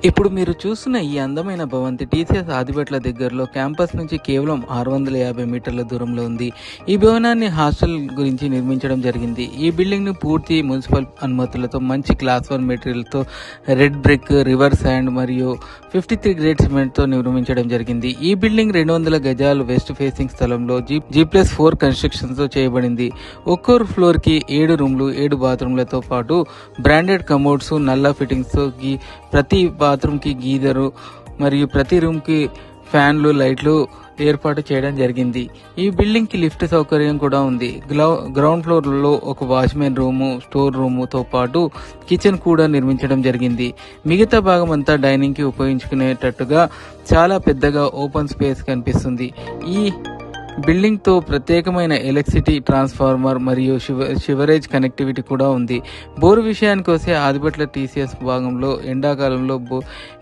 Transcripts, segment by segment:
ఇప్పుడు మీరు చూస్తున్న ఈ అందమైన భవంతి టీసీఎస్ ఆదిబట్ల దగ్గరలో క్యాంపస్ నుంచి కేవలం 650 మీటర్ల దూరంలో ఉంది. ఈ భవనాన్ని హాస్టల్ గురించి నిర్మించడం జరిగింది. ఈ బిల్డింగ్ను పూర్తి మున్సిపల్ అనుమతులతో మంచి క్లాస్ 1 మెటీరియల్తో రెడ్ బ్రిక్, రివర్ శాండ్ మరియు 53 గ్రేడ్ సిమెంట్తో నిర్మించడం జరిగింది. ఈ బిల్డింగ్ 200 గజాలు వెస్ట్ ఫేసింగ్ స్థలంలో G+4 కన్స్ట్రక్షన్తో చేయబడింది. ఒక్కో ఫ్లోర్కి 7 రూమ్లు, 7 బాత్రూమ్లతో పాటు బ్రాండెడ్ కమోడ్స్, నల్లా ఫిట్టింగ్స్తో ప్రతి బాత్రూమ్కి గీజరు మరియు ప్రతి రూమ్కి ఫ్యాన్లు, లైట్లు ఏర్పాటు చేయడం జరిగింది. ఈ బిల్డింగ్కి లిఫ్ట్ సౌకర్యం కూడా ఉంది. గ్రౌండ్ ఫ్లోర్లో ఒక వాచ్మెన్ రూము, స్టోర్ రూముతో పాటు కిచెన్ కూడా నిర్మించడం జరిగింది. మిగతా భాగం అంతా డైనింగ్కి ఉపయోగించుకునేటట్టుగా చాలా పెద్దగా ఓపెన్ స్పేస్ కనిపిస్తుంది. ఈ బిల్డింగ్తో ప్రత్యేకమైన ఎలక్ట్రిసిటీ ట్రాన్స్ఫార్మర్ మరియు షివరేజ్ కనెక్టివిటీ కూడా ఉంది. బోరు విషయానికి వస్తే ఆదిబట్ల టీసీఎస్ భాగంలో ఎండాకాలంలో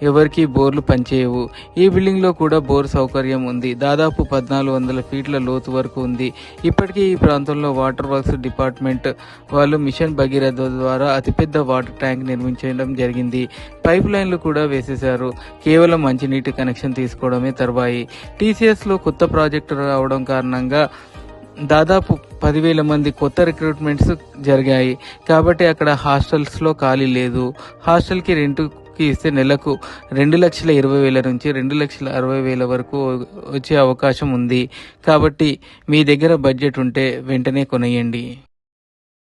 ఎవరికి బోర్లు పనిచేయవు. ఈ బిల్డింగ్లో కూడా బోర్ సౌకర్యం ఉంది. దాదాపు 1400 ఫీట్ల లోతు వరకు ఉంది. ఇప్పటికీ ఈ ప్రాంతంలో వాటర్ వర్క్స్ డిపార్ట్మెంట్ వాళ్ళు మిషన్ భగీరథ ద్వారా అతిపెద్ద వాటర్ ట్యాంక్ నిర్మించడం జరిగింది. పైప్ లైన్లు కూడా వేసేశారు. కేవలం మంచినీటి కనెక్షన్ తీసుకోవడమే తర్వాయి. టీసీఎస్లో కొత్త ప్రాజెక్టు రావడం కారణంగా దాదాపు 10,000 మంది కొత్త రిక్రూట్మెంట్స్ జరిగాయి. కాబట్టి అక్కడ హాస్టల్స్లో ఖాళీ లేదు. హాస్టల్కి రెంట్కి ఇస్తే నెలకు 2,20,000 నుంచి 2,60,000 వరకు వచ్చే అవకాశం ఉంది. కాబట్టి మీ దగ్గర బడ్జెట్ ఉంటే వెంటనే కొనేయండి.